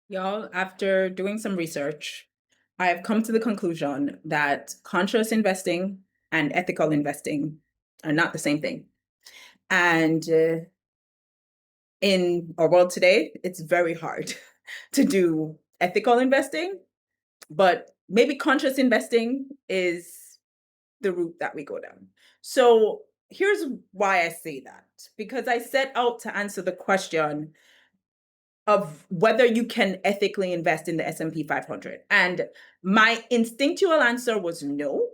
Y'all, after doing some research, I have come to the conclusion that conscious investing and ethical investing are not the same thing. And in our world today, it's very hard to do ethical investing, but maybe conscious investing is the route that we go down. So here's why I say that, because I set out to answer the question of whether you can ethically invest in the S&P 500. And my instinctual answer was no,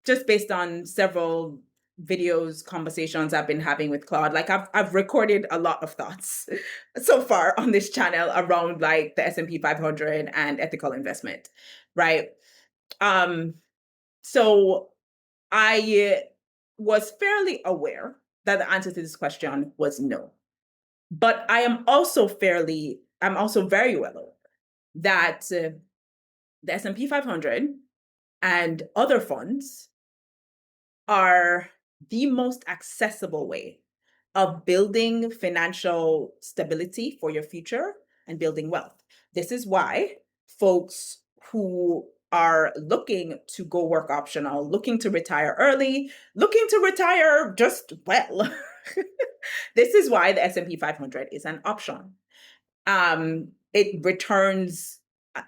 just based on several videos, conversations I've been having with Claude. Like I've recorded a lot of thoughts so far on this channel around like the S&P 500 and ethical investment, right? Um, so I was fairly aware that the answer to this question was no. But I'm also very well aware that the S&P 500 and other funds are the most accessible way of building financial stability for your future and building wealth. This is why folks who are looking to go work optional, looking to retire early, looking to retire just well, this is why the S&P 500 is an option. It returns,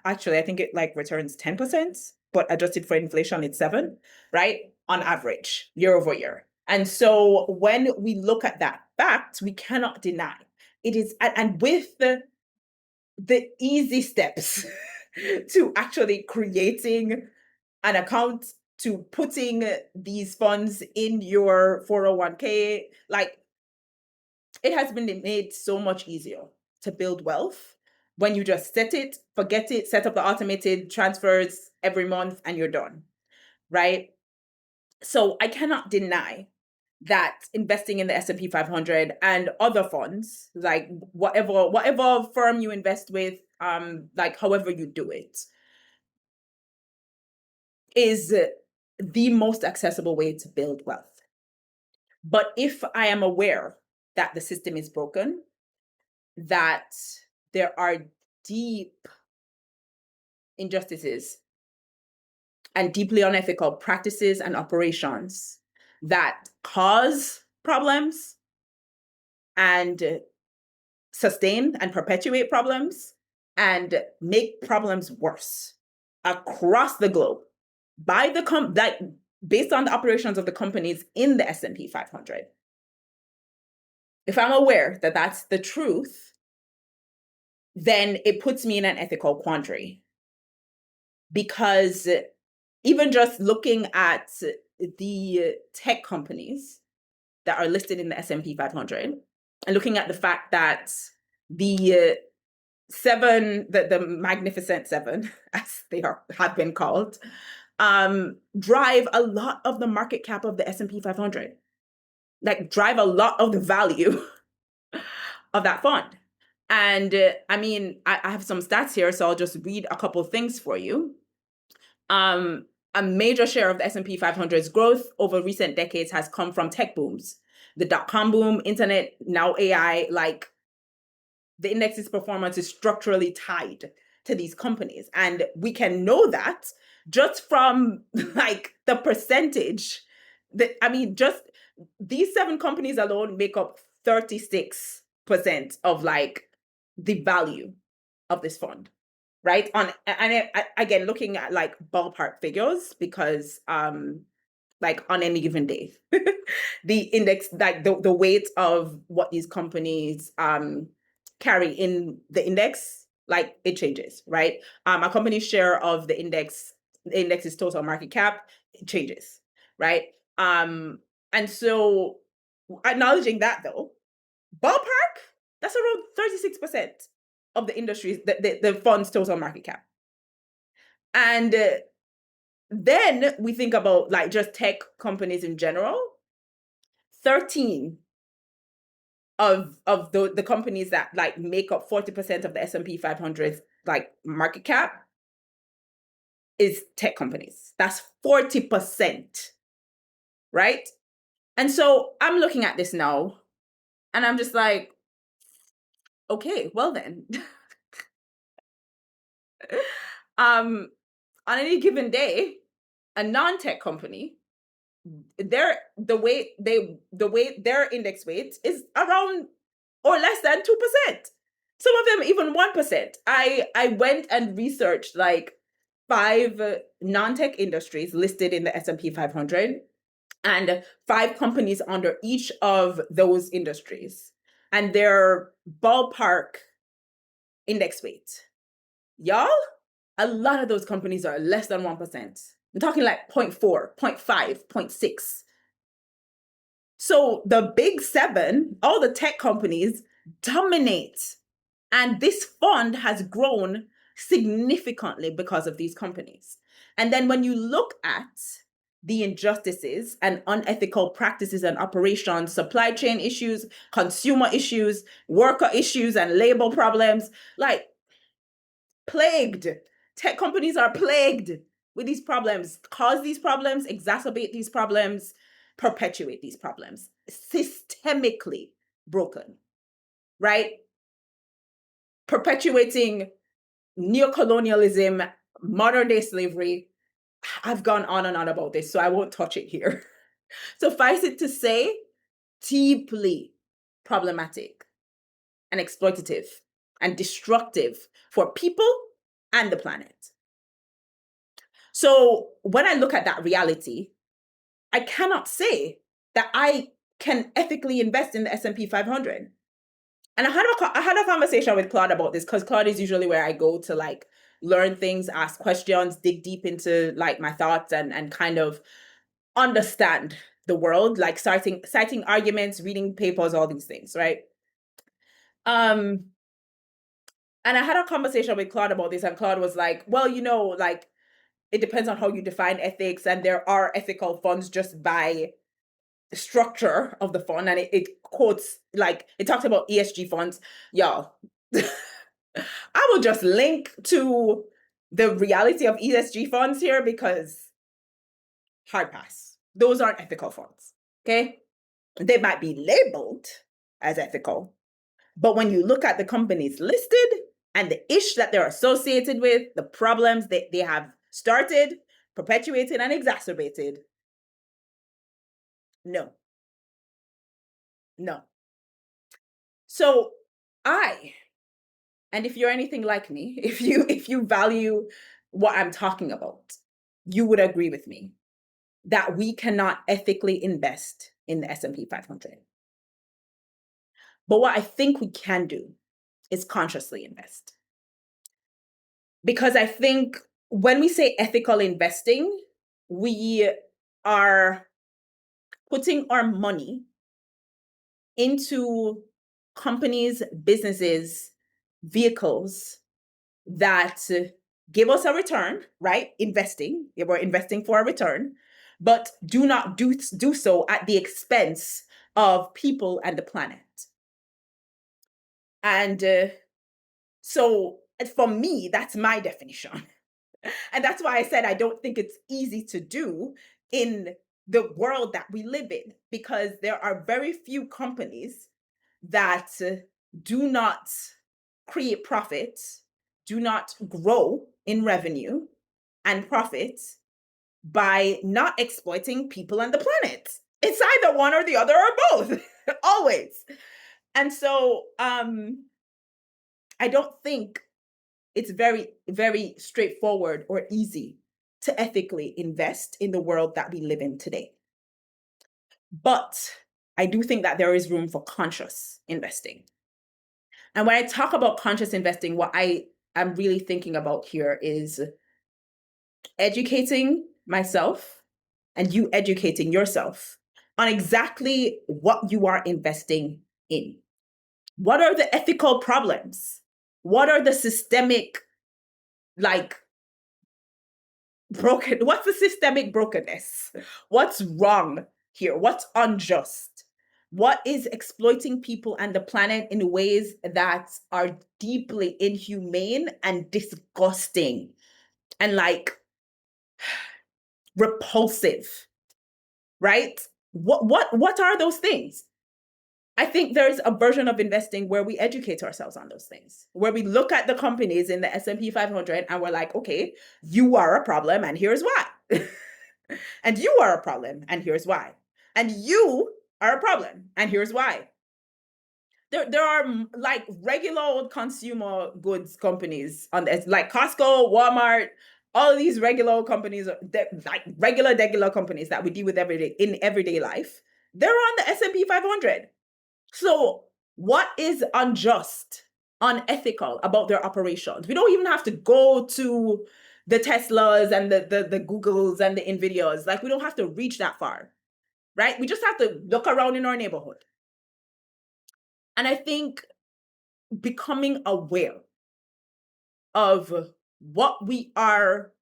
actually, I think it like returns 10%, but adjusted for inflation, it's 7, right? On average, year over year. And so when we look at that fact, we cannot deny it is, and with the easy steps to actually creating an account, to putting these funds in your 401k, like it has been made so much easier to build wealth when you just set it, forget it, set up the automated transfers every month, and you're done, right? So I cannot deny that investing in the S&P 500 and other funds, like whatever firm you invest with, like however you do it, is the most accessible way to build wealth. But if I am aware that the system is broken, that there are deep injustices and deeply unethical practices and operations that cause problems and sustain and perpetuate problems and make problems worse across the globe by the based on the operations of the companies in the S&P 500. If I'm aware that that's the truth, then it puts me in an ethical quandary, because even just looking at the tech companies that are listed in the S&P 500 and looking at the fact that the the Magnificent Seven, as they have been called, drive a lot of the market cap of the S&P 500, like drive a lot of the value of that fund. And I mean, I have some stats here, so I'll just read a couple things for you. A major share of the S&P 500's growth over recent decades has come from tech booms. The dot-com boom, internet, now AI, like the index's performance is structurally tied to these companies. And we can know that just from like the percentage that, I mean, just these 7 companies alone make up 36% of like the value of this fund, right? Again, looking at like ballpark figures, because like on any given day, the index, like the weight of what these companies carry in the index, like it changes, right? A company's share of the index's total market cap, it changes, right? And so acknowledging that though, ballpark, that's around 36% of the industry's, the fund's total market cap. And then we think about like just tech companies in general. 13 of the companies that like make up 40% of the S&P 500's like market cap is tech companies. That's 40%, right? And so I'm looking at this now and I'm just like, okay, well then, On any given day, a non-tech company, the way their index weight is around or less than 2%. Some of them even 1%. I went and researched like 5 non-tech industries listed in the S&P 500 and 5 companies under each of those industries and their ballpark index weight. Y'all, a lot of those companies are less than 1%. I'm talking like 0.4, 0.5, 0.6. So the big 7, all the tech companies dominate. And this fund has grown significantly because of these companies. And then when you look at the injustices and unethical practices and operations, supply chain issues, consumer issues, worker issues, and labor problems, like plagued. Tech companies are plagued with these problems, cause these problems, exacerbate these problems, perpetuate these problems, systemically broken, right? Perpetuating neocolonialism, modern day slavery. I've gone on and on about this, so I won't touch it here. Suffice it to say, deeply problematic and exploitative and destructive for people and the planet. So when I look at that reality, I cannot say that I can ethically invest in the S&P 500. And I had a conversation with Claude about this because Claude is usually where I go to like learn things, ask questions, dig deep into like my thoughts and kind of understand the world, like citing arguments, reading papers, all these things, right? And I had a conversation with Claude about this, and Claude was like, well, like it depends on how you define ethics, and there are ethical funds just by structure of the fund, and it quotes, like it talks about ESG funds. Y'all, I will just link to the reality of ESG funds here because hard pass. Those aren't ethical funds. Okay. They might be labeled as ethical, but when you look at the companies listed and the ish that they're associated with, the problems that they have started, perpetuated, and exacerbated, no. So and if you're anything like me, if you value what I'm talking about, you would agree with me that we cannot ethically invest in the S&P 500. But what I think we can do is consciously invest. Because I think when we say ethical investing, we are putting our money into companies, businesses, vehicles that give us a return, right? Investing, we're investing for a return, but do not do so at the expense of people and the planet. And so for me, that's my definition. And that's why I said I don't think it's easy to do in the world that we live in, because there are very few companies that do not create profit, do not grow in revenue and profit by not exploiting people and the planet. It's either one or the other or both, always. And so I don't think it's very, very straightforward or easy to ethically invest in the world that we live in today. But I do think that there is room for conscious investing. And when I talk about conscious investing, what I am really thinking about here is educating myself and you educating yourself on exactly what you are investing in. What are the ethical problems? What are the systemic, like, what's the systemic brokenness? What's wrong here? What's unjust? What is exploiting people and the planet in ways that are deeply inhumane and disgusting and like repulsive, right? What are those things? I think there's a version of investing where we educate ourselves on those things, where we look at the companies in the S&P 500 and we're like, okay, you are a problem and here's why. And you are a problem and here's why. And you are a problem and here's why. There are like regular old consumer goods companies on this, like Costco, Walmart, all of these regular old companies, like regular companies that we deal with every day in everyday life. They're on the S&P 500. So what is unjust, unethical about their operations? We don't even have to go to the Teslas and the Googles and the Nvidias. Like we don't have to reach that far, right? We just have to look around in our neighborhood. And I think becoming aware of what we are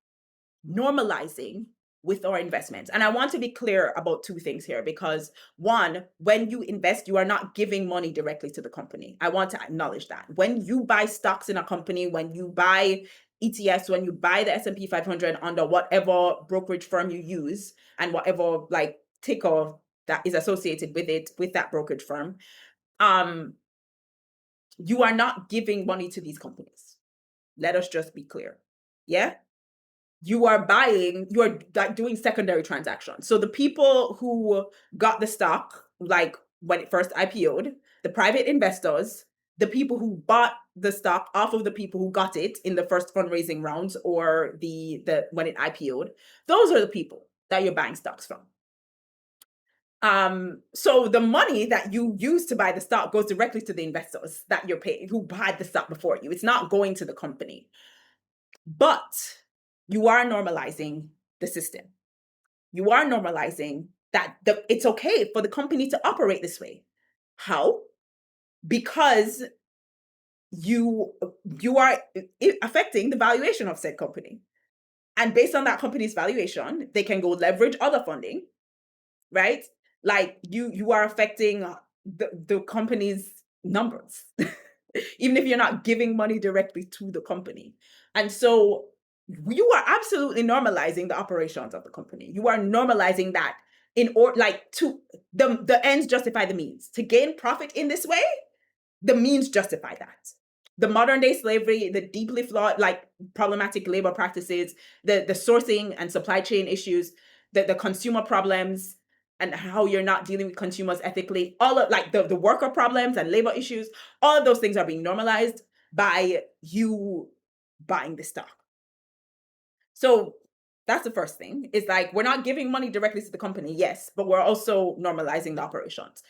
normalizing with our investments. And I want to be clear about two things here because one, when you invest, you are not giving money directly to the company. I want to acknowledge that. When you buy stocks in a company, when you buy ETFs, when you buy the S&P 500 under whatever brokerage firm you use and whatever like ticker that is associated with it, with that brokerage firm, you are not giving money to these companies. Let us just be clear. Yeah? You are buying, you are like doing secondary transactions. So the people who got the stock, like when it first IPO'd, the private investors, the people who bought the stock off of the people who got it in the first fundraising rounds or the when it IPO'd, those are the people that you're buying stocks from. So the money that you use to buy the stock goes directly to the investors that you're paying, who had the stock before you. It's not going to the company. But you are normalizing the system. You are normalizing that it's okay for the company to operate this way. How? Because you are affecting the valuation of said company. And based on that company's valuation, they can go leverage other funding, right? Like you are affecting the company's numbers, even if you're not giving money directly to the company. And so you are absolutely normalizing the operations of the company. You are normalizing that in order, like, to the ends justify the means. To gain profit in this way, the means justify that. The modern day slavery, the deeply flawed, like problematic labor practices, the sourcing and supply chain issues, the consumer problems, and how you're not dealing with consumers ethically, all of like the worker problems and labor issues, all of those things are being normalized by you buying the stock. So that's the first thing. Is like we're not giving money directly to the company, yes, but we're also normalizing the operations.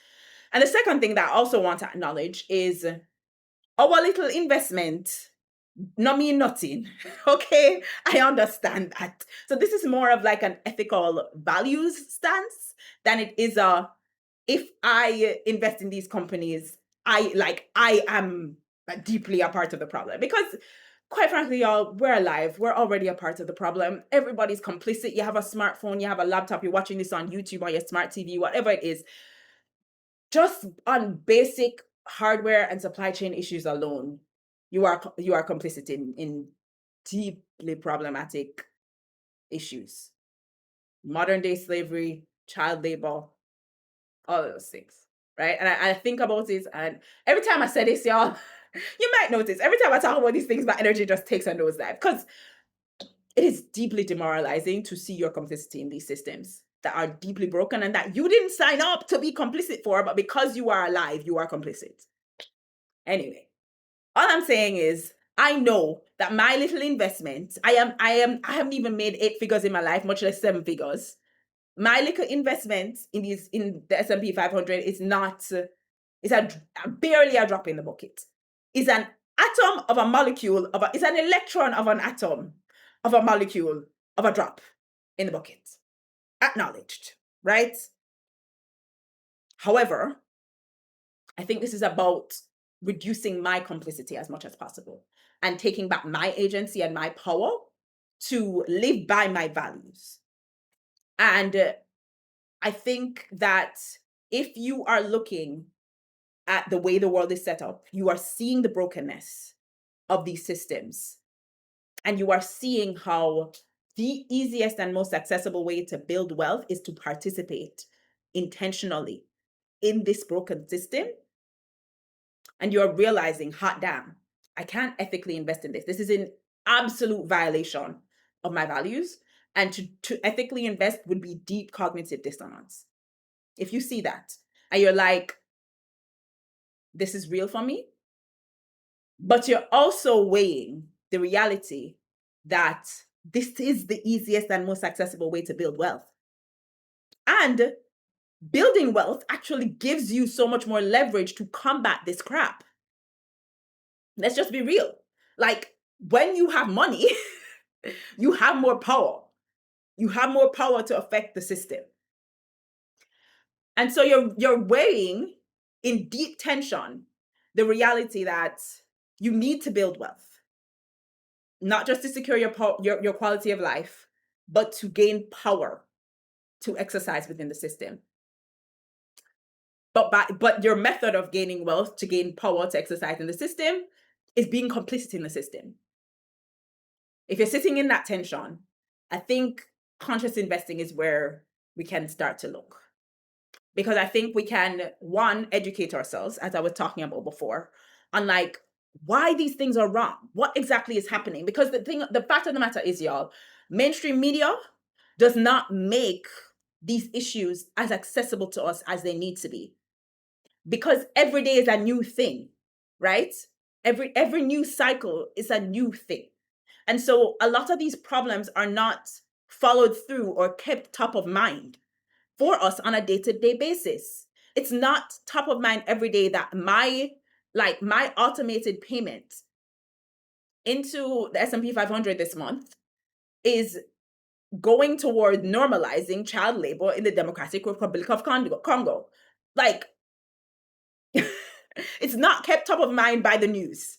And the second thing that I also want to acknowledge is our little investment not mean nothing. Okay, I understand that. So this is more of like an ethical values stance than it is a, if I invest in these companies, I am deeply a part of the problem. Because quite frankly, y'all, we're alive. We're already a part of the problem. Everybody's complicit. You have a smartphone, you have a laptop, you're watching this on YouTube or your smart TV, whatever it is. Just on basic hardware and supply chain issues alone, you are complicit in deeply problematic issues. Modern day slavery, child labor, all of those things. Right. And I think about this, and every time I say this, y'all, you might notice every time I talk about these things, my energy just takes a nosedive because it is deeply demoralizing to see your complicity in these systems that are deeply broken and that you didn't sign up to be complicit for, but because you are alive, you are complicit. Anyway, all I'm saying is I know that my little investment, I haven't even made 8 figures in my life, much less 7 figures. My little investment in the S&P 500 is not, it's barely a drop in the bucket. It's an atom of a molecule it's an electron of an atom of a molecule of a drop in the bucket. Acknowledged, right? However, I think this is about reducing my complicity as much as possible and taking back my agency and my power to live by my values. And I think that if you are looking at the way the world is set up, you are seeing the brokenness of these systems. And you are seeing how the easiest and most accessible way to build wealth is to participate intentionally in this broken system, and you're realizing, hot damn, I can't ethically invest in this. This is an absolute violation of my values. And to ethically invest would be deep cognitive dissonance. If you see that and you're like, this is real for me, but you're also weighing the reality that this is the easiest and most accessible way to build wealth. And building wealth actually gives you so much more leverage to combat this crap. Let's just be real. Like, when you have money, you have more power. You have more power to affect the system. And so you're weighing in deep tension the reality that you need to build wealth, not just to secure your quality of life, but to gain power to exercise within the system. But your method of gaining wealth to gain power to exercise in the system is being complicit in the system. If you're sitting in that tension, I think conscious investing is where we can start to look. Because I think we can, one, educate ourselves, as I was talking about before, on like why these things are wrong. What exactly is happening? Because the fact of the matter is, y'all, mainstream media does not make these issues as accessible to us as they need to be. Because every day is a new thing, right? Every new cycle is a new thing. And so a lot of these problems are not followed through or kept top of mind for us on a day-to-day basis. It's not top of mind every day that my automated payment into the S&P 500 this month is going toward normalizing child labor in the Democratic Republic of Congo. Like, it's not kept top of mind by the news,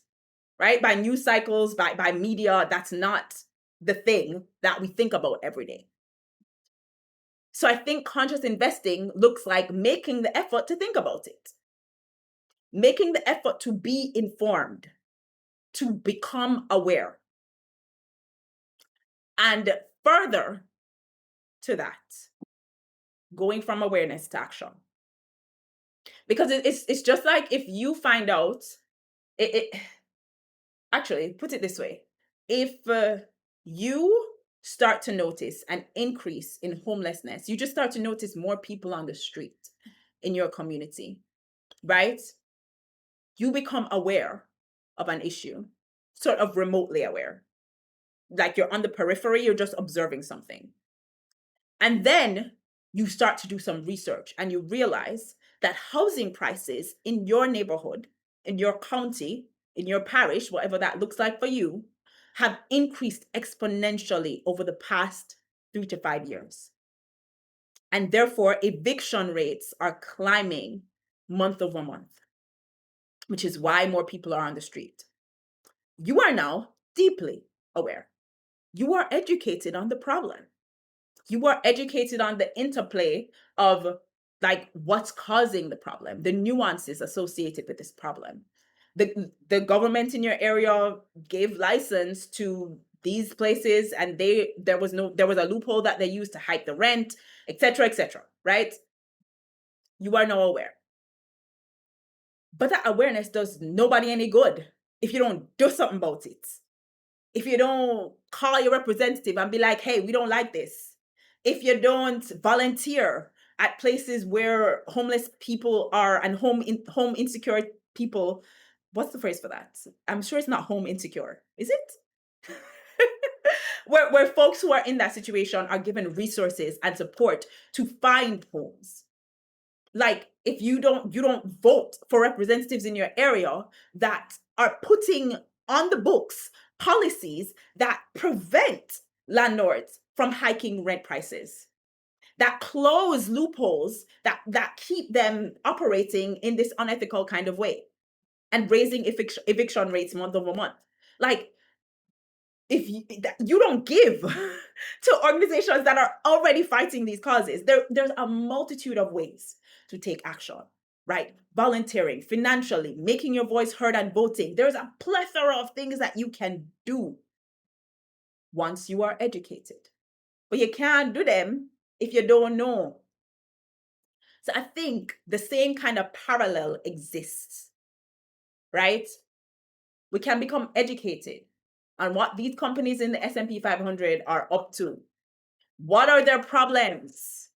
right? By news cycles, by media. That's not the thing that we think about every day. So I think conscious investing looks like making the effort to think about it, making the effort to be informed, to become aware. And further to that, going from awareness to action. Because it's just like if you find out, actually, put it this way. If you start to notice an increase in homelessness, you just start to notice more people on the street in your community, right? You become aware of an issue, sort of remotely aware. Like you're on the periphery, you're just observing something. And then you start to do some research and you realize that housing prices in your neighborhood, in your county, in your parish, whatever that looks like for you, have increased exponentially over the past 3 to 5 years. And therefore, eviction rates are climbing month over month, which is why more people are on the street. You are now deeply aware. You are educated on the problem. You are educated on the interplay of like what's causing the problem, the nuances associated with this problem. The government in your area gave license to these places and there was a loophole that they used to hike the rent, etc., right? You are now aware. But that awareness does nobody any good if you don't do something about it. If you don't call your representative and be like, hey, we don't like this. If you don't volunteer at places where homeless people are and home insecure people, what's the phrase for that? I'm sure it's not home insecure, is it? where folks who are in that situation are given resources and support to find homes. Like if you don't vote for representatives in your area that are putting on the books policies that prevent landlords from hiking rent prices, that close loopholes that keep them operating in this unethical kind of way and raising eviction rates month over month. Like if you don't give to organizations that are already fighting these causes, there's a multitude of ways to take action, right? Volunteering, financially, making your voice heard and voting. There's a plethora of things that you can do once you are educated. But you can't do them if you don't know. So I think the same kind of parallel exists, right? We can become educated on what these companies in the S&P 500 are up to. What are their problems?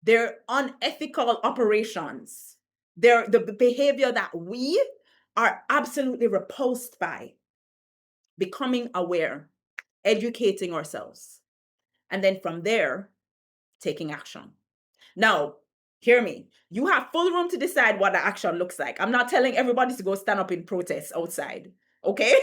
Their unethical operations, the behavior that we are absolutely repulsed by. Becoming aware, educating ourselves, and then from there, taking action. Now, hear me. You have full room to decide what the action looks like. I'm not telling everybody to go stand up in protests outside, okay?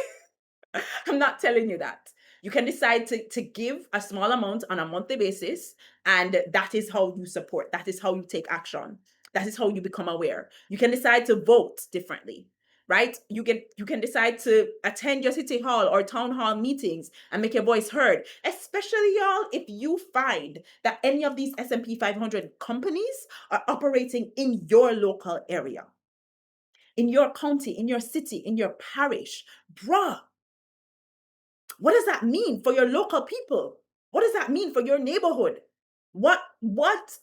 I'm not telling you that. You can decide to give a small amount on a monthly basis, and that is how you support. That is how you take action. That is how you become aware. You can decide to vote differently, right? You can decide to attend your city hall or town hall meetings and make your voice heard. Especially y'all, if you find that any of these S&P 500 companies are operating in your local area, in your county, in your city, in your parish, bruh. What does that mean for your local people? What does that mean for your neighborhood? What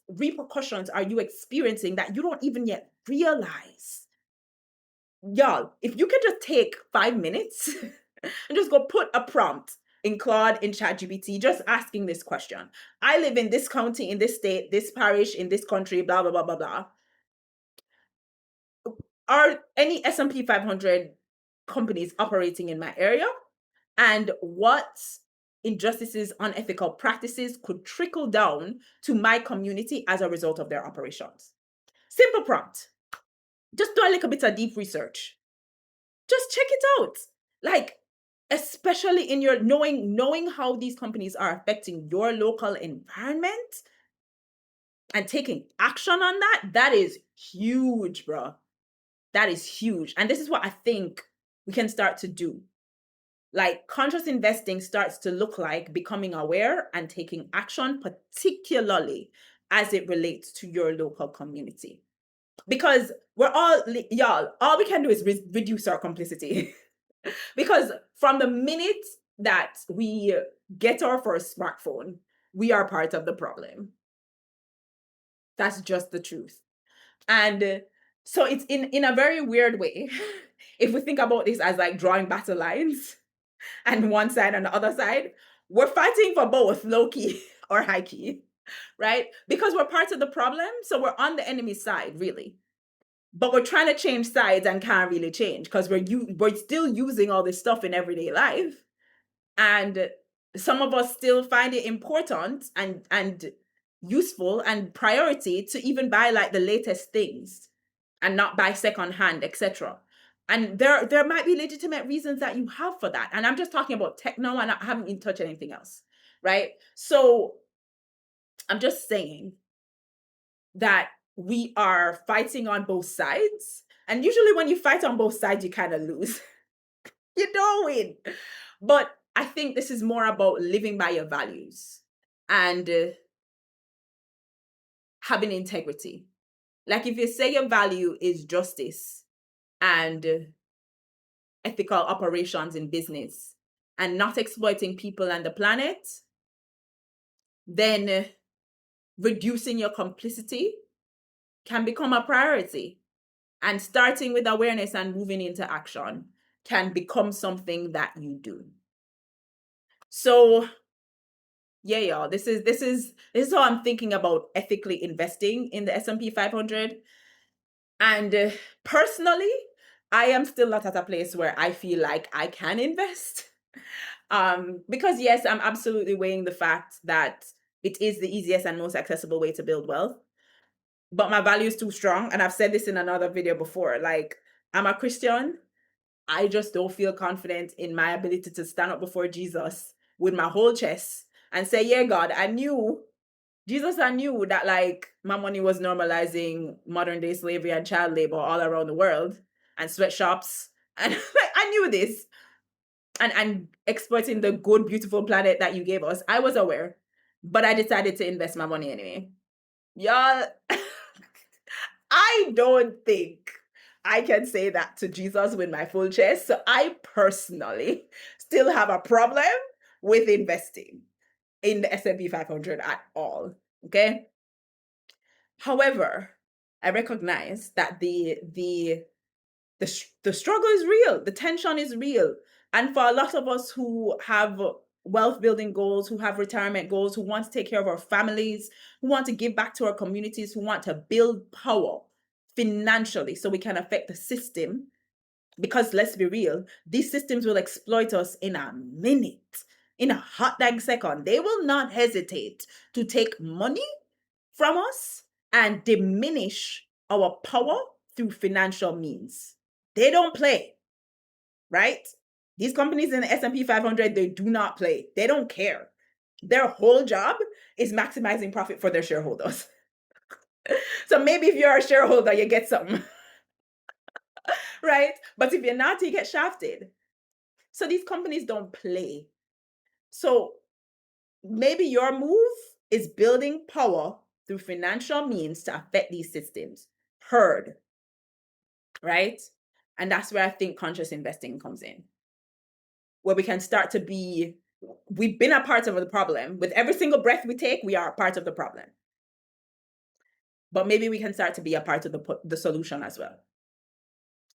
repercussions are you experiencing that you don't even yet realize? Y'all, if you could just take 5 minutes and just go put a prompt in Claude, in ChatGPT, just asking this question. I live in this county, in this state, this parish, in this country, blah, blah, blah, blah, blah. Are any S&P 500 companies operating in my area? And what injustices, unethical practices could trickle down to my community as a result of their operations? Simple prompt. Just do a little bit of deep research. Just check it out. Like, especially in your knowing how these companies are affecting your local environment and taking action on that is huge, bro. That is huge. And this is what I think we can start to do. Like, conscious investing starts to look like becoming aware and taking action, particularly as it relates to your local community. Because we're all, y'all, all we can do is reduce our complicity. Because from the minute that we get our first smartphone, we are part of the problem. That's just the truth. And so it's in a very weird way, if we think about this as like drawing battle lines, and one side and the other side, we're fighting for both low key or high key, right? Because we're part of the problem. So we're on the enemy's side, really. But we're trying to change sides and can't really change because we're still using all this stuff in everyday life. And some of us still find it important and useful and priority to even buy like the latest things and not buy secondhand, etc. And there might be legitimate reasons that you have for that. And I'm just talking about tech now, and I haven't even touched anything else, right? So I'm just saying that we are fighting on both sides. And usually when you fight on both sides, you kind of lose. You don't win. But I think this is more about living by your values and having integrity. Like, if you say your value is justice and ethical operations in business and not exploiting people and the planet, then reducing your complicity can become a priority. And starting with awareness and moving into action can become something that you do. So yeah, y'all, this is how I'm thinking about ethically investing in the S&P 500. And personally, I am still not at a place where I feel like I can invest. Because yes, I'm absolutely weighing the fact that it is the easiest and most accessible way to build wealth. But my value is too strong. And I've said this in another video before. Like, I'm a Christian. I just don't feel confident in my ability to stand up before Jesus with my whole chest and say, yeah, God, I knew that like my money was normalizing modern day slavery and child labor all around the world and sweatshops. And like, I knew this. And exploiting the good, beautiful planet that you gave us. I was aware, but I decided to invest my money anyway. Y'all, I don't think I can say that to Jesus with my full chest. So I personally still have a problem with investing in the S&P 500 at all. Okay. However, I recognize that the struggle is real, the tension is real. And for a lot of us who have wealth building goals, who have retirement goals, who want to take care of our families, who want to give back to our communities, who want to build power financially so we can affect the system, because let's be real, these systems will exploit us in a minute, in a hot dang second. They will not hesitate to take money from us and diminish our power through financial means. They don't play, right? These companies in the S&P 500, they do not play. They don't care. Their whole job is maximizing profit for their shareholders. So maybe if you're a shareholder, you get something, right? But if you're not, you get shafted. So these companies don't play. So maybe your move is building power through financial means to affect these systems. Heard, right? And that's where I think conscious investing comes in, where we can start to be, we've been a part of the problem. With every single breath we take, we are a part of the problem. But maybe we can start to be a part of the solution as well,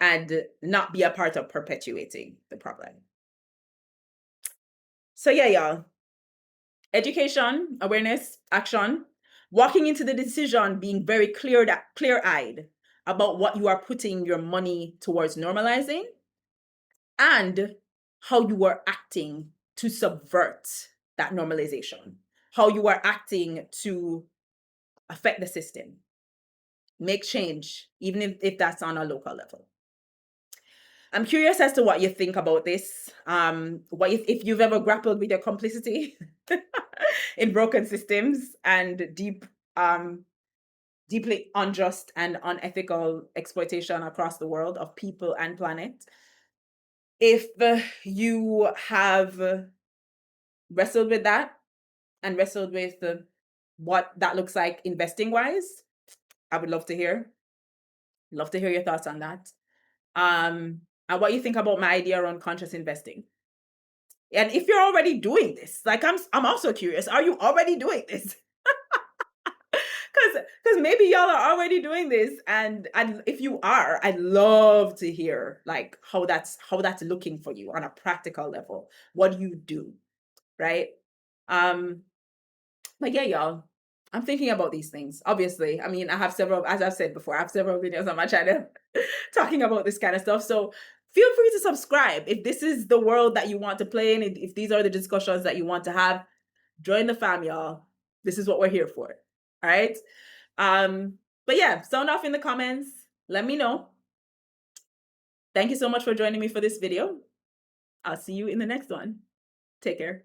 and not be a part of perpetuating the problem. So yeah, y'all. Education, awareness, action, walking into the decision being very clear-eyed about what you are putting your money towards normalizing, and how you are acting to subvert that normalization, how you are acting to affect the system, make change, even if that's on a local level. I'm curious as to what you think about this. What if you've ever grappled with your complicity in broken systems and deeply unjust and unethical exploitation across the world of people and planet. If you have wrestled with that and wrestled with what that looks like investing wise, I would love to hear. Love to hear your thoughts on that. And what you think about my idea around conscious investing. And if you're already doing this, like I'm also curious, are you already doing this? Because maybe y'all are already doing this, and if you are, I'd love to hear like how that's looking for you on a practical level. What do you do, right? But yeah, y'all, I'm thinking about these things. Obviously, I mean, I have several, as I've said before, I have several videos on my channel talking about this kind of stuff. So feel free to subscribe if this is the world that you want to play in. If these are the discussions that you want to have, join the fam, y'all. This is what we're here for. All right. But yeah, sound off in the comments. Let me know. Thank you so much for joining me for this video. I'll see you in the next one. Take care.